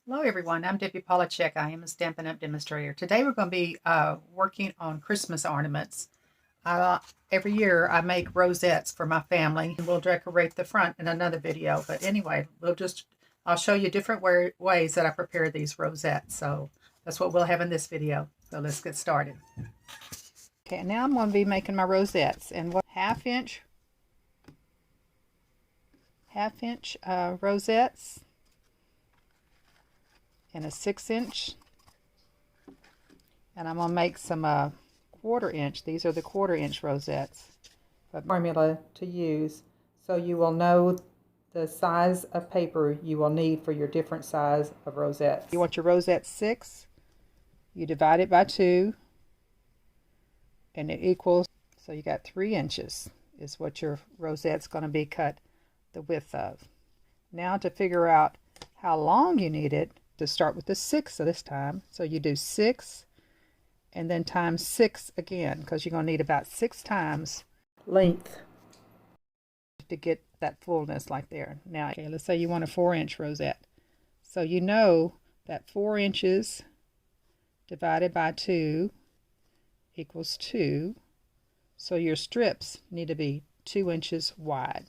Hello everyone, I'm Debbie Polachek. I am a Stampin' Up! Demonstrator. Today we're going to be working on Christmas ornaments. Every year I make rosettes for my family. We'll decorate the front in another video, but anyway, I'll show you different ways that I prepare these rosettes. So that's what we'll have in this video. So let's get started. Okay, now I'm going to be making my rosettes, and what half-inch rosettes and a 6-inch, and I'm going to make some 1/4 inch. These are the 1/4 inch rosettes. A formula to use so you will know the size of paper you will need for your different size of rosettes. You want your rosette 6, you divide it by 2, and it equals, so you got 3 inches is what your rosette's going to be cut the width of. Now to figure out how long you need it, to start with the 6 this time. So you do 6 and then times 6 again, because you're going to need about 6 times length to get that fullness like there. Now, okay, let's say you want a 4-inch rosette. So you know that 4 inches divided by 2 equals 2. So your strips need to be 2 inches wide.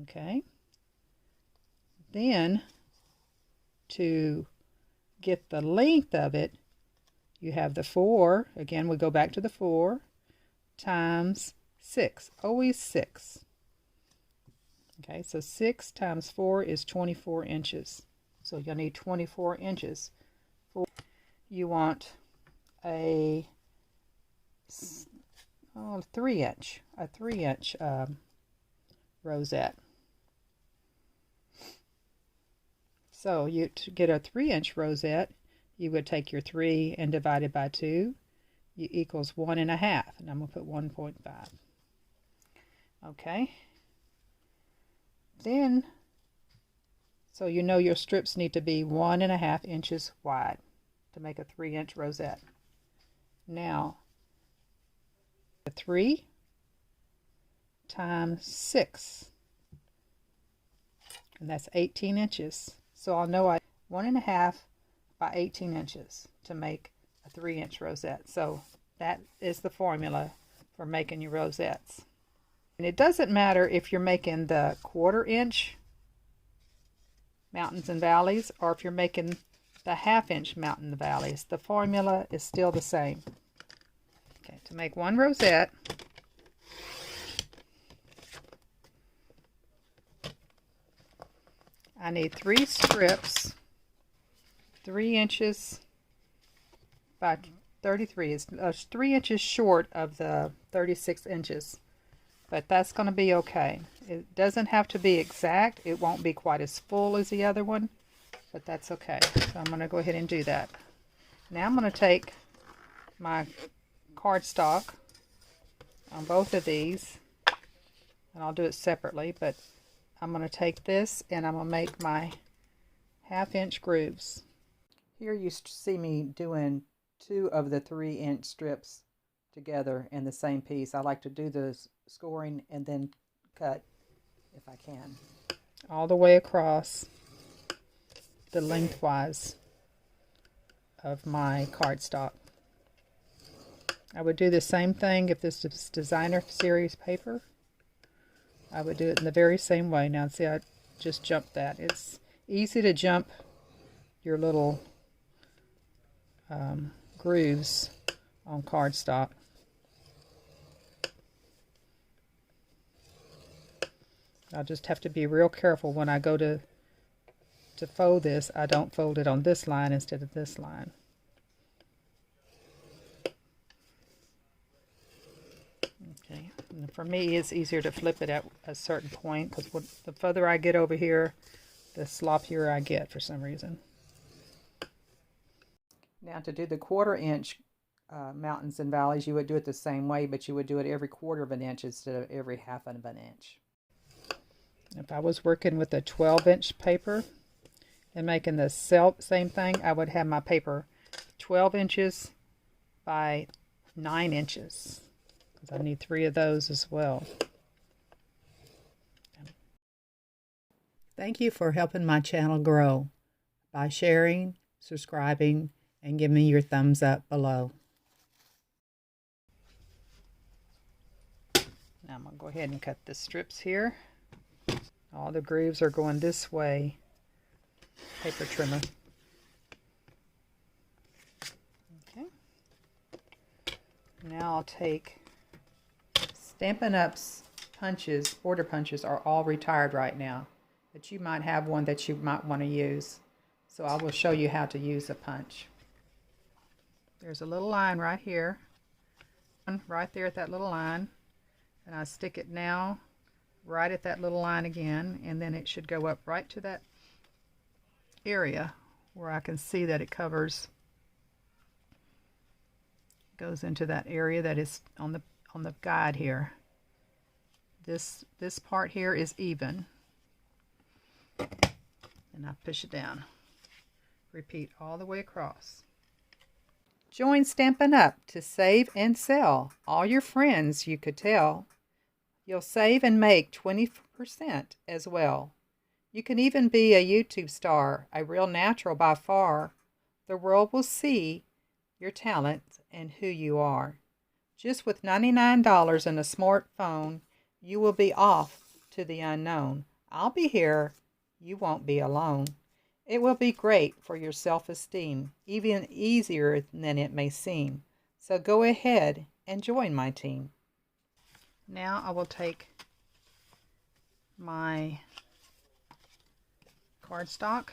Okay. Then to get the length of it, you have the 4, again we go back to the 4, times 6, always 6. Okay, so 6 times 4 is 24 inches. So you'll need 24 inches. You want a 3-inch, rosette. So to get a 3-inch rosette, you would take your 3 and divide it by 2. You equals 1.5, and I'm going to put 1.5. Okay. Then, so you know your strips need to be 1.5 inches wide to make a 3-inch rosette. Now, 3 times 6, and that's 18 inches. So I'll know 1.5 by 18 inches to make a 3-inch rosette. So that is the formula for making your rosettes. And it doesn't matter if you're making the 1/4 inch mountains and valleys or if you're making the 1/2 inch mountain and valleys. The formula is still the same. Okay, to make one rosette, I need 3 strips, 3 inches by 33. It's 3 inches short of the 36 inches, but that's going to be okay. It doesn't have to be exact. It won't be quite as full as the other one, but that's okay. So I'm going to go ahead and do that. Now I'm going to take my cardstock on both of these, and I'll do it separately, but I'm going to take this and I'm going to make my 1/2 inch grooves. Here you see me doing 2 of the 3-inch strips together in the same piece. I like to do the scoring and then cut if I can, all the way across the lengthwise of my cardstock. I would do the same thing if this is designer series paper. I would do it in the very same way. Now see, I just jumped that. It's easy to jump your little grooves on cardstock. I just have to be real careful when I go to fold this. I don't fold it on this line instead of this line. Okay, and for me it's easier to flip it at a certain point, because the further I get over here, the sloppier I get for some reason. Now to do the 1/4 inch mountains and valleys, you would do it the same way, but you would do it every 1/4 inch instead of every 1/2 inch. If I was working with a 12-inch paper and making the same thing, I would have my paper 12 inches by 9 inches. I need 3 of those as well. Thank you for helping my channel grow. by sharing, subscribing, and giving me your thumbs up below. Now I'm going to go ahead and cut the strips here. All the grooves are going this way. Paper trimmer. Okay. Now I'll take Stampin' Up's punches, border punches are all retired right now, but you might have one that you might want to use. So I will show you how to use a punch. There's a little line right here, right there at that little line, and I stick it now right at that little line again, and then it should go up right to that area where I can see that it covers, goes into that area that is on the guide here. This part here is even, and I push it down. Repeat all the way across. Join Stampin' Up to save and sell. All your friends you could tell. You'll save and make 20% as well. You can even be a YouTube star, a real natural by far. The world will see your talent and who you are. Just with $99 and a smartphone, you will be off to the unknown. I'll be here. You won't be alone. It will be great for your self-esteem, even easier than it may seem. So go ahead and join my team. Now I will take my cardstock.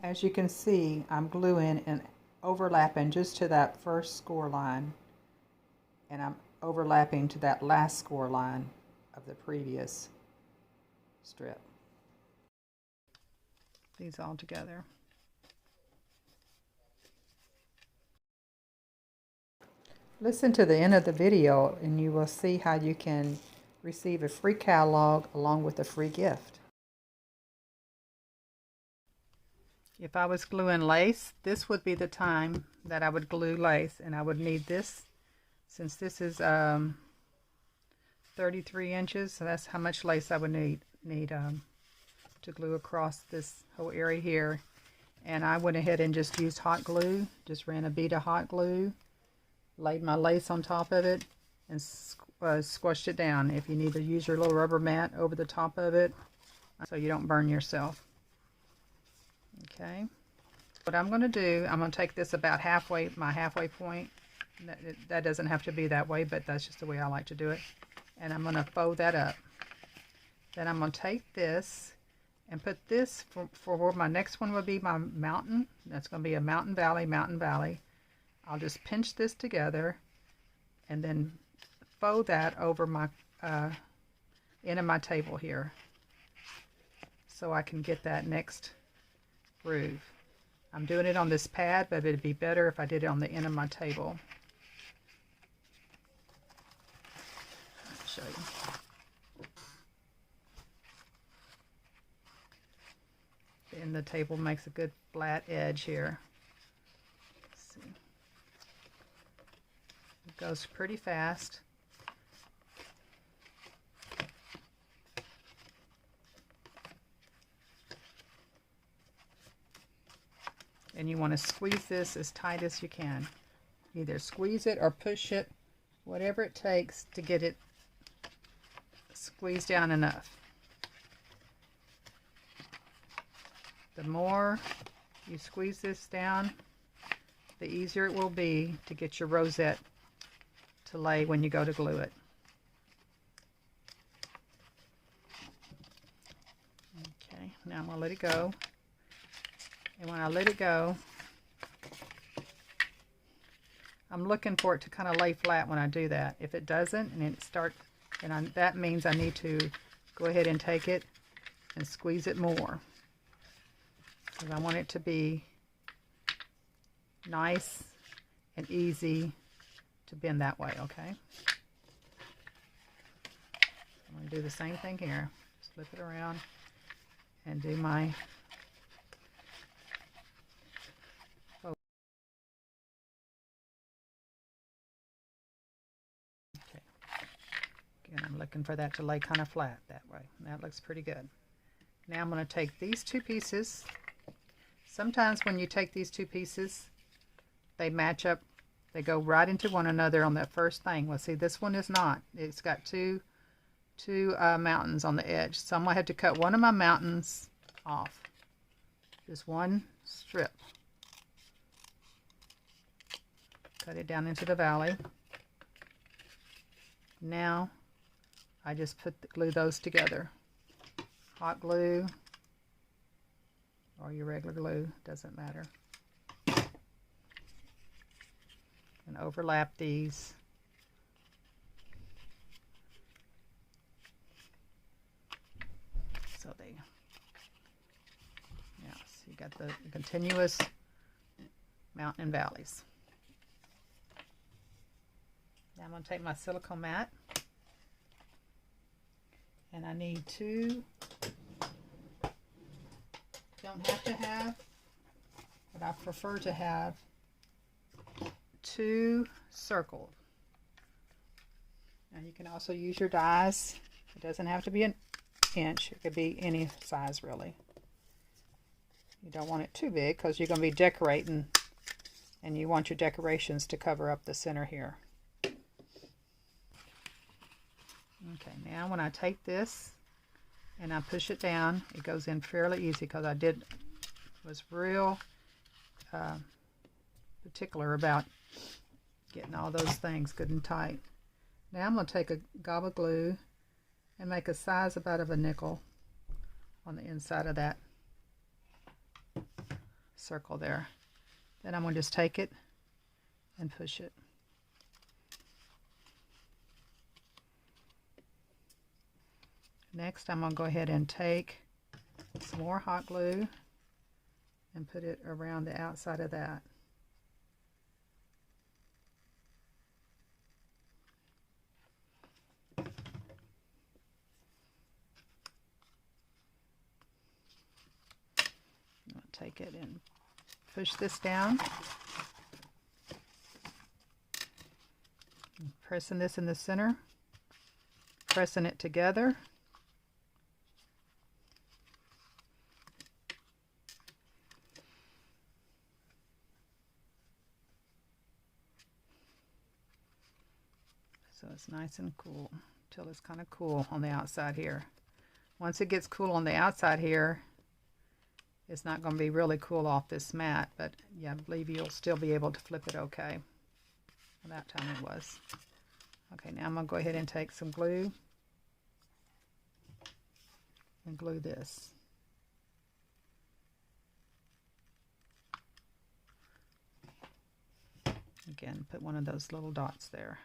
As you can see, I'm gluing and overlapping just to that first score line, and I'm overlapping to that last score line of the previous strip. These all together. Listen to the end of the video and you will see how you can receive a free catalog along with a free gift. If I was gluing lace, this would be the time that I would glue lace, and I would need this, since this is 33 inches, so that's how much lace I would need to glue across this whole area here. And I went ahead and just used hot glue, just ran a bead of hot glue, laid my lace on top of it, and squished it down. If you need to use your little rubber mat over the top of it so you don't burn yourself. Okay, what I'm going to do, I'm going to take this about halfway, my halfway point. That doesn't have to be that way, but that's just the way I like to do it. And I'm going to fold that up. Then I'm going to take this and put this for where my next one will be my mountain. That's going to be a mountain valley, mountain valley. I'll just pinch this together and then fold that over my end of my table here, so I can get that next groove. I'm doing it on this pad, but it'd be better if I did it on the end of my table. I'll show you. The end of the table makes a good flat edge here. Let's see. It goes pretty fast. And you want to squeeze this as tight as you can. Either squeeze it or push it, whatever it takes to get it squeezed down enough. The more you squeeze this down, the easier it will be to get your rosette to lay when you go to glue it. Okay, now I'm going to let it go. And when I let it go, I'm looking for it to kind of lay flat when I do that. If it doesn't, and it starts, and that means I need to go ahead and take it and squeeze it more, because I want it to be nice and easy to bend that way. Okay, I'm going to do the same thing here. Just flip it around and do my and I'm looking for that to lay kind of flat that way. That looks pretty good. Now I'm going to take these two pieces Sometimes when you take these two pieces, they match up. They go right into one another on that first thing. Well, see, this one is not. It's got two mountains on the edge. So I'm going to have to cut one of my mountains off. Just one strip. Cut it down into the valley. Now I just glue those together. Hot glue or your regular glue, doesn't matter. And overlap these. So they, yeah, so you got the continuous mountain and valleys. Now I'm going to take my silicone mat, and I need two, don't have to have, but I prefer to have two circled. Now you can also use your dies. It doesn't have to be an inch, it could be any size really. You don't want it too big because you're going to be decorating, and you want your decorations to cover up the center here. Okay, now when I take this and I push it down, it goes in fairly easy because I was real particular about getting all those things good and tight. Now I'm going to take a gob of glue and make a size about of a nickel on the inside of that circle there. Then I'm going to just take it and push it. Next, I'm going to go ahead and take some more hot glue and put it around the outside of that. I'm going to take it and push this down. I'm pressing this in the center, pressing it together. So it's nice and cool till it's kind of cool on the outside here. Once it gets cool on the outside here, it's not going to be really cool off this mat, but yeah, I believe you'll still be able to flip it okay. Well, that time it was. Okay, now I'm going to go ahead and take some glue and glue this. Again, put one of those little dots there.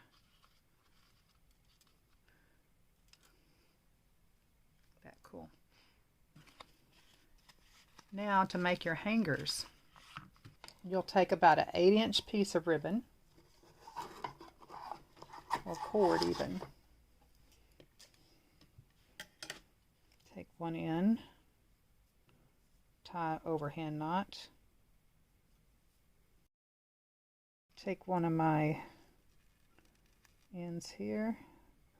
Cool. Now to make your hangers, you'll take about an 8-inch piece of ribbon or cord even. Take one end, tie overhand knot. Take one of my ends here,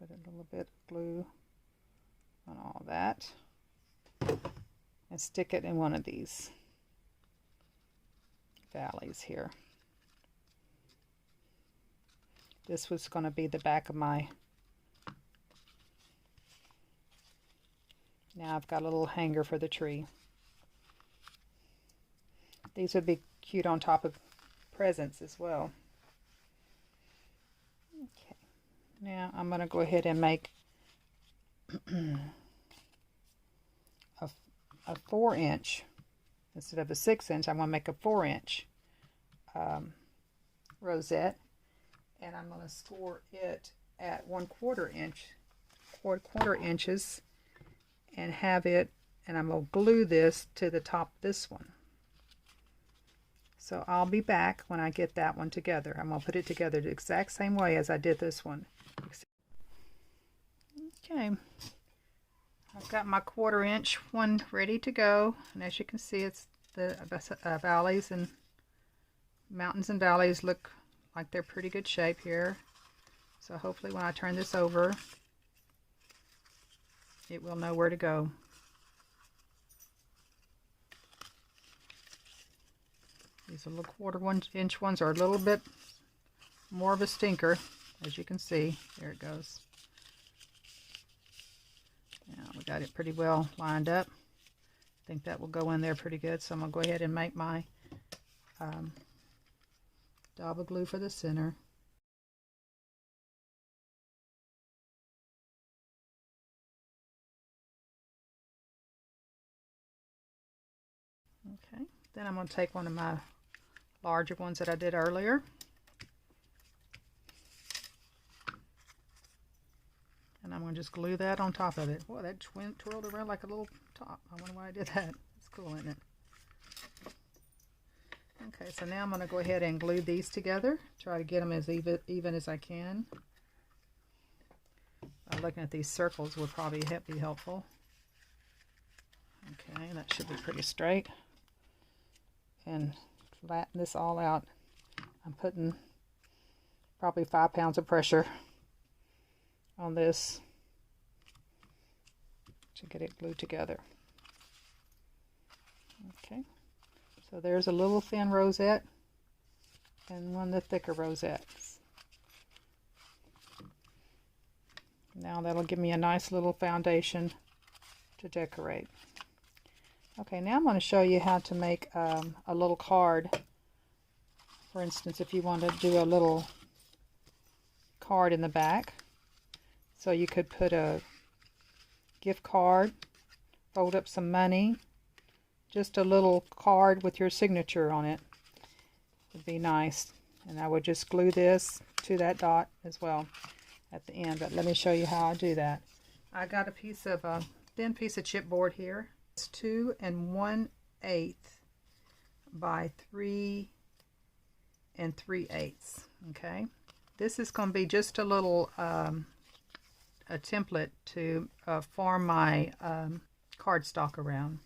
put a little bit of glue on all that, and stick it in one of these valleys here. This was going to be the back of my, now I've got a little hanger for the tree. These would be cute on top of presents as well. Okay, now I'm going to go ahead and make a 4-inch instead of a 6-inch. I want to make a 4-inch rosette, and I'm going to score it at 1/4 inches and have it, and I'm going to glue this to the top of this one. So I'll be back when I get that one together. I'm going to put it together the exact same way as I did this one. Okay, I've got my 1/4 inch one ready to go, and as you can see, it's the valleys and mountains and valleys look like they're pretty good shape here. So hopefully when I turn this over, it will know where to go. These little 1/4 inch ones are a little bit more of a stinker, as you can see. There it goes. Now we got it pretty well lined up. I think that will go in there pretty good. So I'm going to go ahead and make my dab of glue for the center. Okay, then I'm going to take one of my larger ones that I did earlier. And I'm going to just glue that on top of it. Boy, that twirled around like a little top. I wonder why I did that. It's cool, isn't it? Okay, so now I'm going to go ahead and glue these together. Try to get them as even as I can. Looking at these circles would probably be helpful. Okay, that should be pretty straight. And flatten this all out. I'm putting probably 5 pounds of pressure on this to get it glued together. Okay, so there's a little thin rosette and one of the thicker rosettes. Now that'll give me a nice little foundation to decorate. Okay, now I'm going to show you how to make a little card. For instance, if you want to do a little card in the back. So you could put a gift card, fold up some money, just a little card with your signature on it would be nice. And I would just glue this to that dot as well at the end. But let me show you how I do that. I got a piece of thin piece of chipboard here. It's 2 1/8 by 3 3/8. Okay, this is going to be just a little a template to form my cardstock around.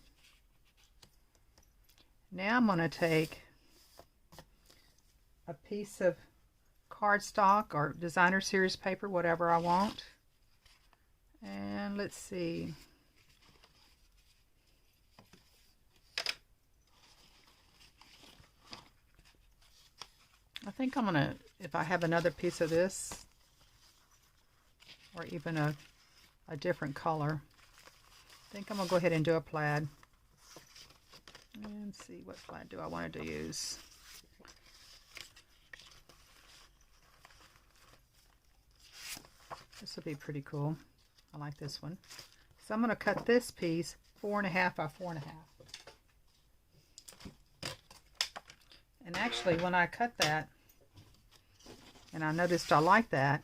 Now I'm going to take a piece of cardstock or designer series paper, whatever I want, and let's see. I think I'm gonna, if I have another piece of this, or even a different color, I think I'm gonna go ahead and do a plaid. And see, what plaid do I want to use? This will be pretty cool. I like this one. So I'm going to cut this piece 4 1/2 by 4 1/2. And actually, when I cut that, and I noticed I like that,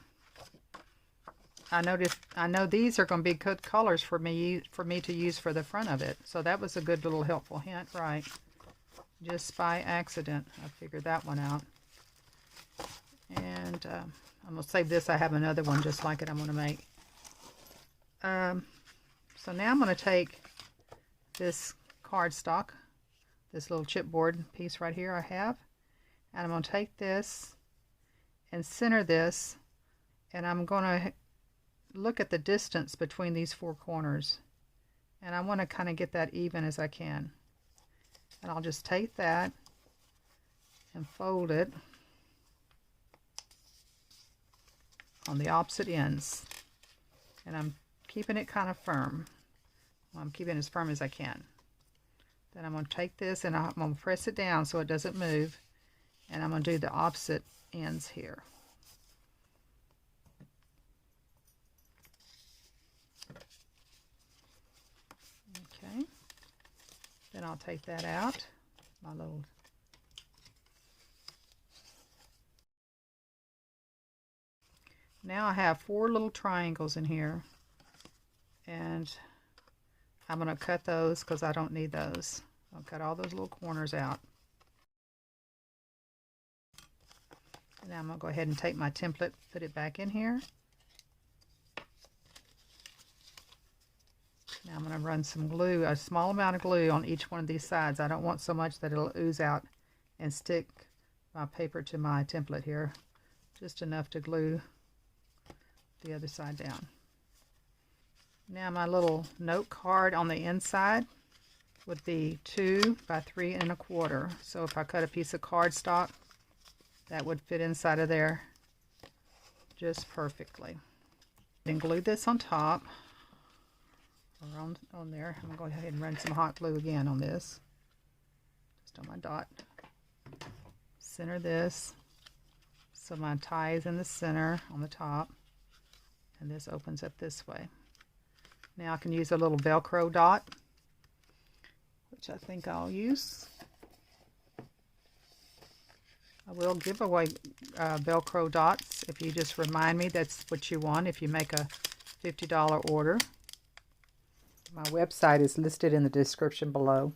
I know these are going to be good colors for me to use for the front of it. So that was a good little helpful hint, right? Just by accident, I figured that one out. And I'm going to save this. I have another one just like it I'm going to make. So now I'm going to take this cardstock, this little chipboard piece right here I have, and I'm going to take this and center this, and I'm going to look at the distance between these 4 corners, and I want to kind of get that even as I can. And I'll just take that and fold it on the opposite ends, and I'm keeping it kind of firm. Well, I'm keeping it as firm as I can. Then I'm going to take this and I'm going to press it down so it doesn't move, and I'm going to do the opposite ends here. Okay, then I'll take that out, my little now I have 4 little triangles in here, and I'm going to cut those because I don't need those. I'll cut all those little corners out. And now I'm going to go ahead and take my template, put it back in here. Now I'm going to run some glue, a small amount of glue on each one of these sides. I don't want so much that it'll ooze out and stick my paper to my template here. Just enough to glue the other side down. Now my little note card on the inside would be 2 by 3 1/4. So if I cut a piece of cardstock, that would fit inside of there just perfectly. Then glue this on top, or on there. I'm going to go ahead and run some hot glue again on this, just on my dot. Center this so my tie is in the center on the top, and this opens up this way. Now I can use a little Velcro dot, which I think I'll use. I will give away Velcro dots if you just remind me that's what you want if you make a $50 order. My website is listed in the description below.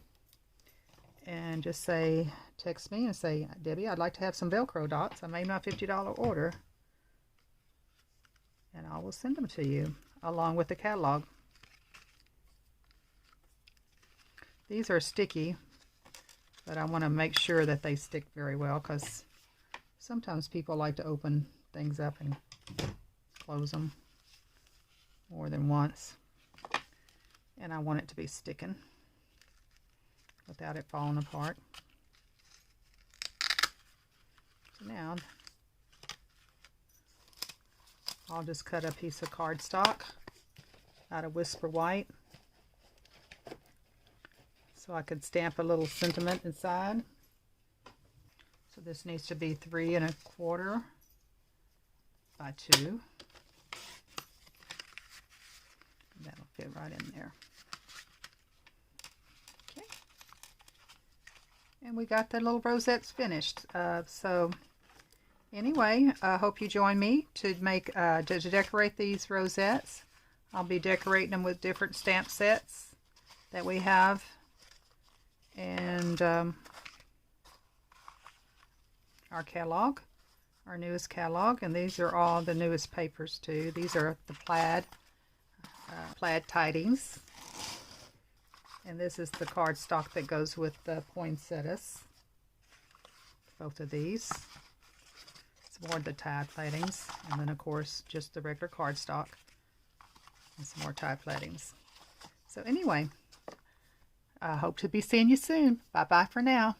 And just say, text me and say, Debbie, I'd like to have some Velcro dots. I made my $50 order. And I will send them to you along with the catalog. These are sticky, but I want to make sure that they stick very well, because sometimes people like to open things up and close them more than once. And I want it to be sticking without it falling apart. So now I'll just cut a piece of cardstock out of Whisper White so I could stamp a little sentiment inside. So this needs to be 3 1/4 by 2. That'll fit right in there. Okay. And we got the little rosettes finished. So anyway, I hope you join me to make to decorate these rosettes. I'll be decorating them with different stamp sets that we have. And our catalog, our newest catalog, and these are all the newest papers too. These are the plaid tidings, and this is the cardstock that goes with the poinsettias. Both of these. Some more of the tie plaitings, and then of course just the regular cardstock and some more tie plaitings. So anyway, I hope to be seeing you soon. Bye bye for now.